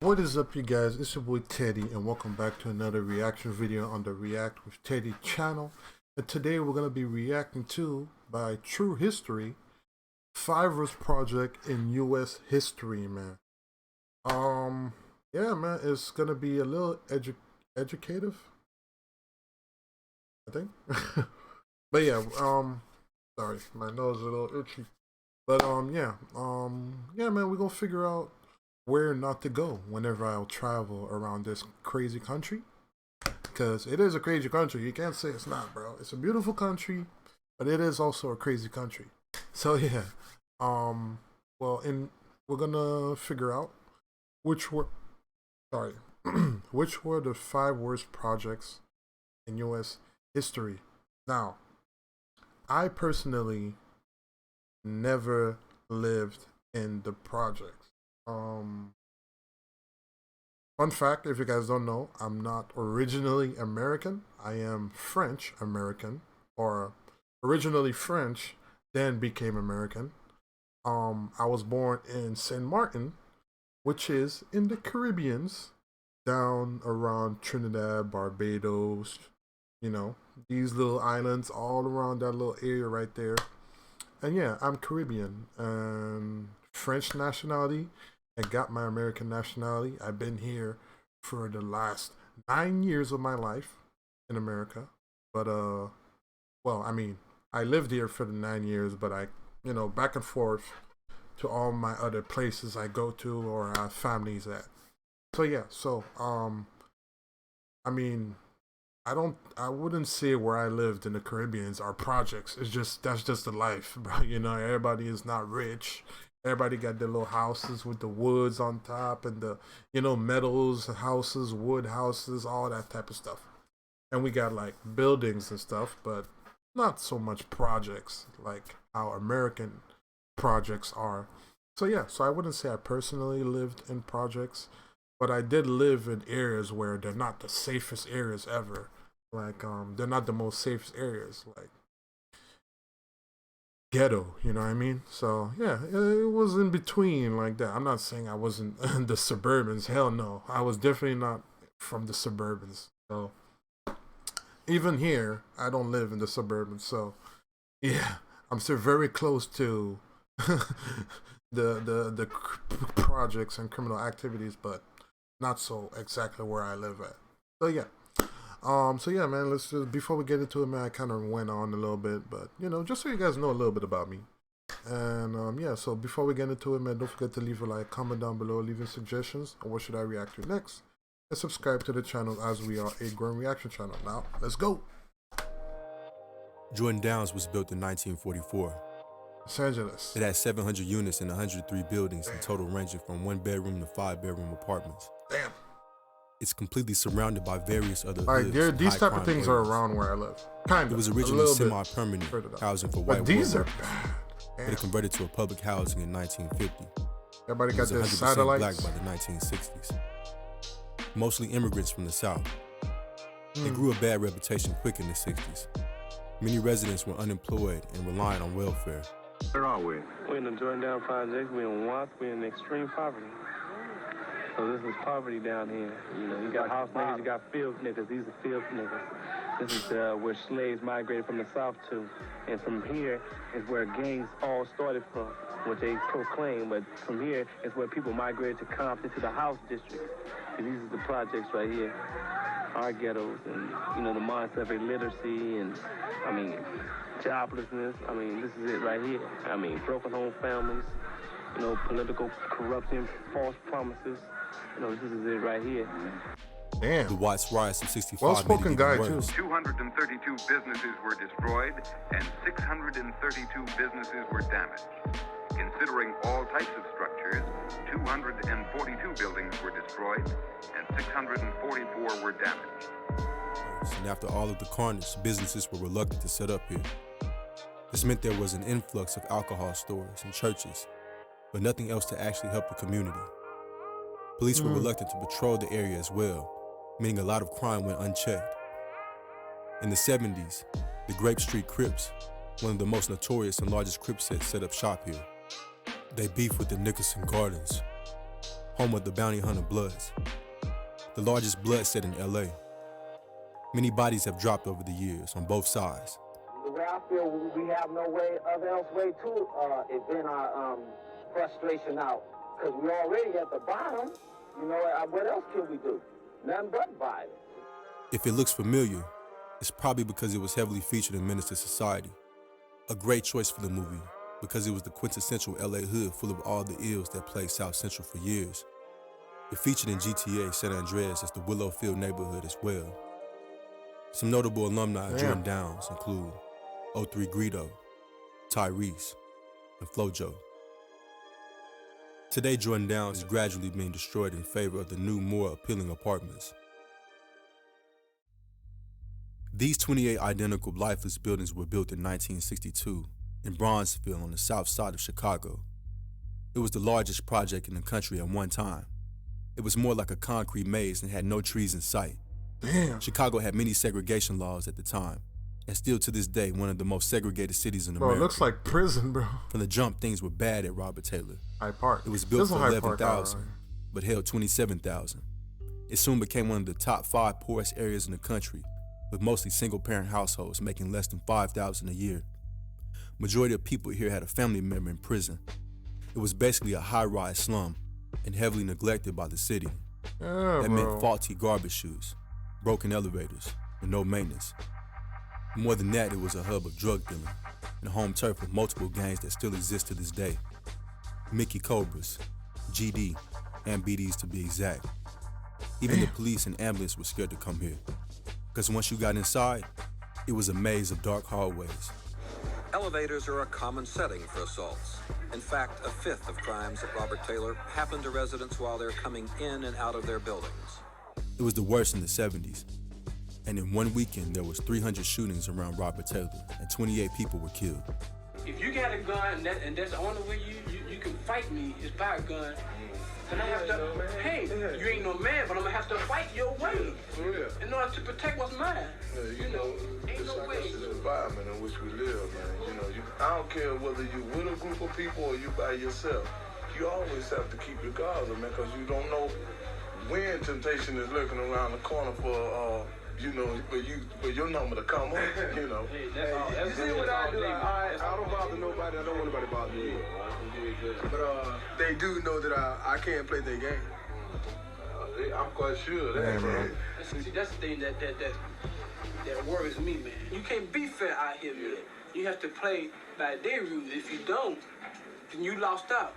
What is up, you guys? It's your boy Teddy, and welcome back to another reaction video on the React with Teddy channel. And today we're gonna be reacting to, by True History, 5 worst project in U.S. history, man. Yeah, man, it's gonna be a little educative, I think. But yeah, sorry, my nose is a little itchy. But yeah, man, we're gonna figure out where not to go whenever I'll travel around this crazy country. Because it is a crazy country. You can't say it's not, bro. It's a beautiful country, but it is also a crazy country. So yeah. We're gonna figure out which were sorry. which were the 5 worst projects in US history. Now, I personally never lived in the projects. Fun fact, if you guys don't know, I'm not originally American. I am French American, or originally French, then became American. I was born in Saint Martin, which is in the Caribbeans, down around Trinidad, Barbados, you know, these little islands all around that little area right there. And yeah, I'm Caribbean and French nationality. I got my American nationality. I've been here for the last 9 years of my life in America. But well, I mean, I lived here for the 9 years, but I, back and forth to all my other places I go to or I have families at. So yeah, I mean, I wouldn't say where I lived in the Caribbeans are projects. That's just the life, bro. Everybody is not rich. Everybody got their little houses with the woods on top and the, metals houses, wood houses, all that type of stuff. And we got like buildings and stuff, but not so much projects like how American projects are. So yeah, so I wouldn't say I personally lived in projects, but I did live in areas where they're not the safest areas ever. Like, they're not the most safest areas. Like, ghetto, you know what I mean? So yeah, it was in between like that. I'm not saying I wasn't in the suburbans. Hell no, I was definitely not from the suburbans. So even here, I don't live in the suburbans. So yeah, I'm still very close to the projects and criminal activities, but not so exactly where I live at. So yeah. So yeah, man, let's just, before we get into it, man, I kind of went on a little bit, but, just so you guys know a little bit about me. And, yeah, so before we get into it, man, don't forget to leave a like, comment down below, leaving suggestions on what should I react to next, and subscribe to the channel as we are a growing reaction channel. Now, let's go! Jordan Downs was built in 1944. Los Angeles. It has 700 units and 103 buildings in total, ranging from 1-bedroom to 5-bedroom apartments. Damn. It's completely surrounded by various other hoods. These type of things are around where I live. Kind of. It was originally semi-permanent housing for white these workers, are but it converted to a public housing in 1950. Everybody got their 100% satellites. black by the 1960s. Mostly immigrants from the South. It grew a bad reputation quick in the 60s. Many residents were unemployed and reliant on welfare. Where are we? We're in the Jordan Down Project. We're in Watts. We're in extreme poverty. So this is poverty down here. You got house niggas, you got field niggas. These are field niggas. This is where slaves migrated from the South to. And from here is where gangs all started from, what they proclaim. But from here is where people migrated to Compton, to the house district. And these are the projects right here. Our ghettos and, the mindset of illiteracy and, joblessness. This is it right here. Broken home families, political corruption, false promises. This is it right here. Damn. The Watts riots of 65 well-spoken guy, too. 232 businesses were destroyed and 632 businesses were damaged. Considering all types of structures, 242 buildings were destroyed and 644 were damaged. And after all of the carnage, businesses were reluctant to set up here. This meant there was an influx of alcohol stores and churches, but nothing else to actually help the community. Police were reluctant to patrol the area as well, meaning a lot of crime went unchecked. In the 70s, the Grape Street Crips, one of the most notorious and largest Crip sets, set up shop here. They beefed with the Nicholson Gardens, home of the Bounty Hunter Bloods, the largest blood set in LA. Many bodies have dropped over the years on both sides. The way I feel, we have no else way to event our frustration out, because we already at the bottom. You know, what else can we do? Nothing but violence. If it looks familiar, it's probably because it was heavily featured in Menace to Society. A great choice for the movie, because it was the quintessential LA hood full of all the ills that plagued South Central for years. It featured in GTA San Andreas as the Willowfield neighborhood as well. Some notable alumni of Jordan Downs include 03 Greedo, Tyrese, and FloJo. Today, Jordan Downs is gradually being destroyed in favor of the new, more appealing apartments. These 28 identical lifeless buildings were built in 1962 in Bronzeville on the south side of Chicago. It was the largest project in the country at one time. It was more like a concrete maze and had no trees in sight. Damn. Chicago had many segregation laws at the time, and still to this day, one of the most segregated cities in Bro, America. it looks like prison, bro. From the jump, things were bad at Robert Taylor. Hyde Park. It was built This is for Hyde Park, 11,000, all right. but held 27,000. It soon became one of the top 5 poorest areas in the country, with mostly single-parent households making less than $5,000 a year. Majority of people here had a family member in prison. It was basically a high-rise slum and heavily neglected by the city. Yeah, That bro. meant faulty garbage chutes, broken elevators, and no maintenance. More than that, it was a hub of drug dealing and home turf of multiple gangs that still exist to this day. Mickey Cobras, GD, and BDs to be exact. Even the police and ambulance were scared to come here, because once you got inside, it was a maze of dark hallways. Elevators are a common setting for assaults. In fact, a fifth of crimes at Robert Taylor happen to residents while they're coming in and out of their buildings. It was the worst in the 70s. And in one weekend, there was 300 shootings around Robert Taylor, and 28 people were killed. If you got a gun and that's the only way you can fight me is by a gun, then I have to, hey, you ain't no man, but I'm gonna have to fight your way in order to protect what's mine. Yeah, you know, ain't it's no like way. This is the environment in which we live, man. You know, I don't care whether you with a group of people or you by yourself. You always have to keep your guards up, man, because you don't know when temptation is lurking around the corner for, you know, for your number to come up, you know. You see what I do? I don't bother nobody. I don't want nobody to bother me. But they do know that I can't play their game. I'm quite sure of that, man. See, that's the thing that worries me, man. You can't be fair out here, man. You have to play by their rules. If you don't, then you lost out.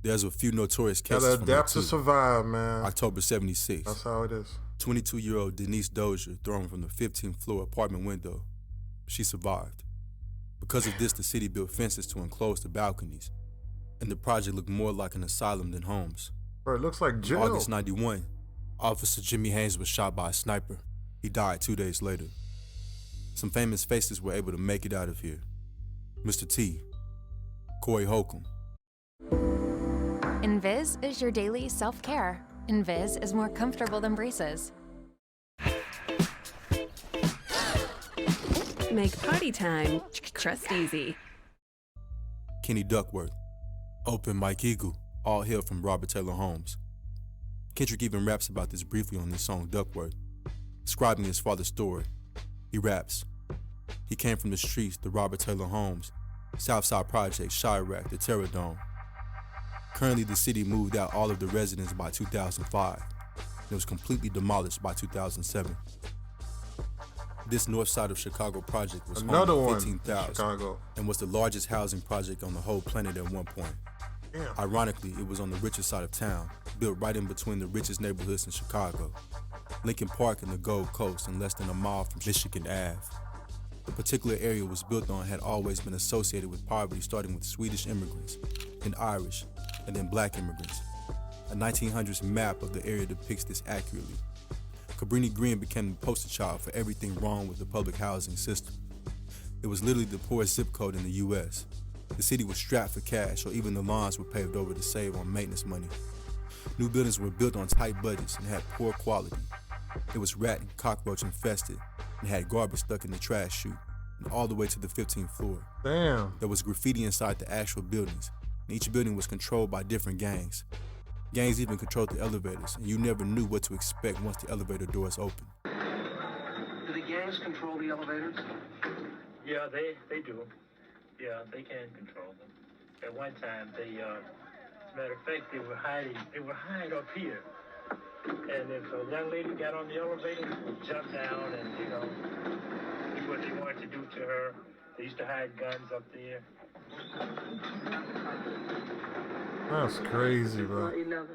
There's a few notorious cases Gotta from here adapt to too. survive, man. October 76. That's how it is. 22-year-old Denise Dozier thrown from the 15th floor apartment window. She survived. Because of this, the city built fences to enclose the balconies, and the project looked more like an asylum than homes. Bro, it looks like jail. August 91, Officer Jimmy Haynes was shot by a sniper. He died 2 days later. Some famous faces were able to make it out of here. Mr. T, Corey Holcomb. Invis is your daily self-care. Invis is more comfortable than braces. Make party time trust easy. Kenny Duckworth, Open Mike Eagle, all hail from Robert Taylor Homes. Kendrick even raps about this briefly on his song Duckworth, describing his father's story. He raps, he came from the streets, the Robert Taylor Homes, Southside Project, Chirac, the Terror Dome. Currently, the city moved out all of the residents by 2005. It was completely demolished by 2007. This north side of Chicago project was Another home to one in 15,000 Chicago. and was the largest housing project on the whole planet at one point. Damn. Ironically, it was on the richest side of town, built right in between the richest neighborhoods in Chicago, Lincoln Park and the Gold Coast, and less than a mile from Michigan Ave. The particular area it was built on had always been associated with poverty, starting with Swedish immigrants, then Irish, and then black immigrants. A 1900s map of the area depicts this accurately. Cabrini Green became the poster child for everything wrong with the public housing system. It was literally the poorest zip code in the U.S. The city was strapped for cash, or even the lawns were paved over to save on maintenance money. New buildings were built on tight budgets and had poor quality. It was rat and cockroach infested and had garbage stuck in the trash chute and all the way to the 15th floor. Damn. There was graffiti inside the actual buildings, and each building was controlled by different gangs. Gangs even controlled the elevators, and you never knew what to expect once the elevator doors opened. Do the gangs control the elevators? Yeah, they do. Yeah, they can control them. At one time, matter of fact, they were hiding up here. And if a young lady got on the elevator, they would jump down and, do what they wanted to do to her. They used to hide guns up there. That's crazy, bro. 11.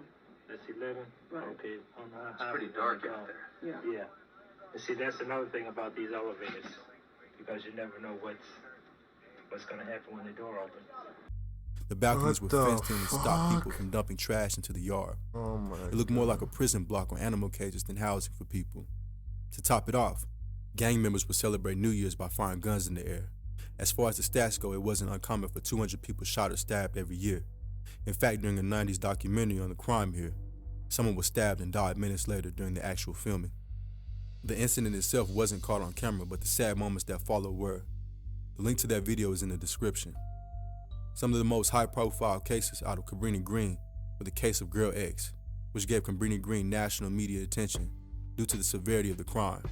That's 11? Right. Okay. It's pretty dark out there. Yeah. Yeah. And see, that's another thing about these elevators, because you never know what's going to happen when the door opens. The balconies were fenced in and stopped people from dumping trash into the yard. Oh my It looked more like a prison block or animal cages than housing for people. To top it off, gang members would celebrate New Year's by firing guns in the air. As far as the stats go, it wasn't uncommon for 200 people shot or stabbed every year. In fact, during a 90s documentary on the crime here, someone was stabbed and died minutes later during the actual filming. The incident itself wasn't caught on camera, but the sad moments that followed were. The link to that video is in the description. Some of the most high-profile cases out of Cabrini Green were the case of Girl X, which gave Cabrini Green national media attention due to the severity of the crime.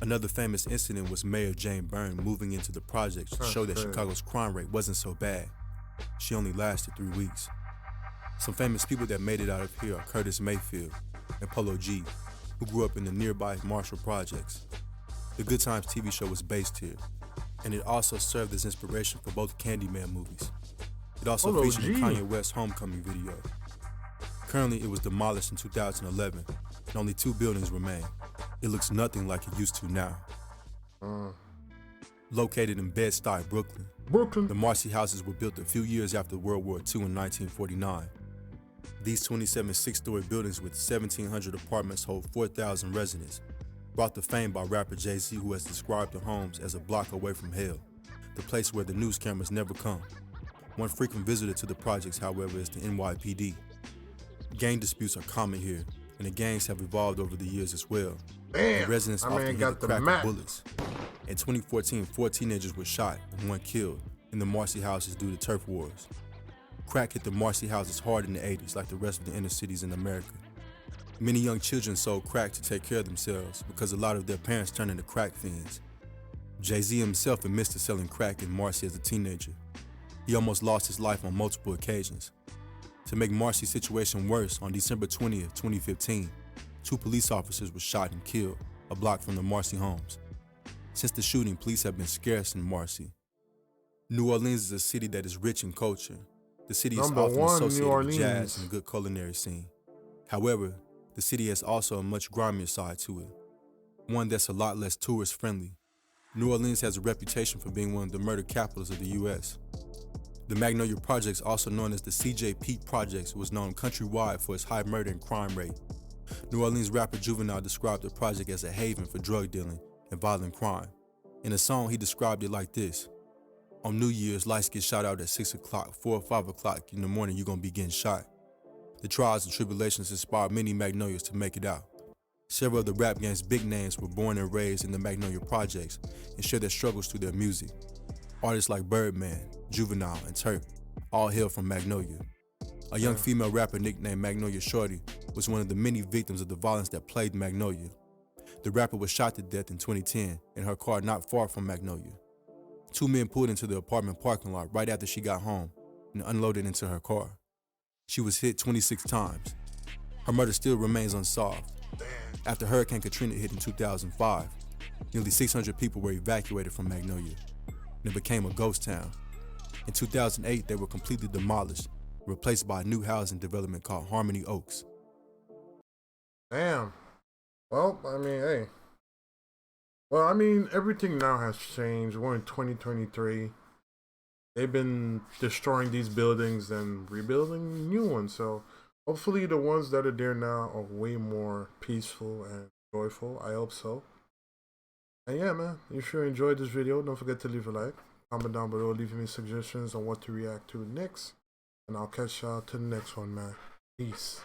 Another famous incident was Mayor Jane Byrne moving into the projects to show that Chicago's crime rate wasn't so bad. She only lasted 3 weeks. Some famous people that made it out of here are Curtis Mayfield and Polo G, who grew up in the nearby Marshall Projects. The Good Times TV show was based here, and it also served as inspiration for both Candyman movies. It also featured the Kanye West Homecoming video. Currently, it was demolished in 2011, and only 2 buildings remain. It looks nothing like it used to now. Located in Bed-Stuy, Brooklyn, the Marcy houses were built a few years after World War II in 1949. These 27 6-story buildings with 1,700 apartments hold 4,000 residents, brought to fame by rapper Jay-Z, who has described the homes as a block away from hell, the place where the news cameras never come. One frequent visitor to the projects, however, is the NYPD. Gang disputes are common here, and the gangs have evolved over the years as well. Damn, the residents often hit the crack of bullets. In 2014, 4 teenagers were shot and 1 killed in the Marcy houses due to turf wars. Crack hit the Marcy houses hard in the 80s, like the rest of the inner cities in America. Many young children sold crack to take care of themselves because a lot of their parents turned into crack fiends. Jay-Z himself admits to selling crack in Marcy as a teenager. He almost lost his life on multiple occasions. To make Marcy's situation worse, on December 20th, 2015, 2 police officers were shot and killed a block from the Marcy homes. Since the shooting, police have been scarce in Marcy. New Orleans is a city that is rich in culture. The city is often associated with jazz and a good culinary scene. However, the city has also a much grimier side to it, one that's a lot less tourist-friendly. New Orleans has a reputation for being one of the murder capitals of the U.S. The Magnolia Projects, also known as the C.J. Peak Projects, was known countrywide for its high murder and crime rate. New Orleans rapper Juvenile described the project as a haven for drug dealing and violent crime. In a song, he described it like this: on New Year's, lights get shot out at 6 o'clock, 4 or 5 o'clock in the morning, you're gonna be getting shot. The trials and tribulations inspired many Magnolias to make it out. Several of the rap gang's big names were born and raised in the Magnolia Projects and share their struggles through their music. Artists like Birdman, Juvenile, and Turk all hail from Magnolia. A young female rapper nicknamed Magnolia Shorty was one of the many victims of the violence that plagued Magnolia. The rapper was shot to death in 2010 in her car not far from Magnolia. 2 men pulled into the apartment parking lot right after she got home and unloaded into her car. She was hit 26 times. Her murder still remains unsolved. After Hurricane Katrina hit in 2005, nearly 600 people were evacuated from Magnolia, and it became a ghost town. In 2008, they were completely demolished, replaced by a new housing development called Harmony Oaks. Damn. Well, I mean, hey. Well, I mean, everything now has changed. We're in 2023. They've been destroying these buildings and rebuilding new ones. So hopefully the ones that are there now are way more peaceful and joyful. I hope so. And yeah, man, if you enjoyed this video, don't forget to leave a like. Comment down below, leaving me suggestions on what to react to next. And I'll catch y'all to the next one, man. Peace.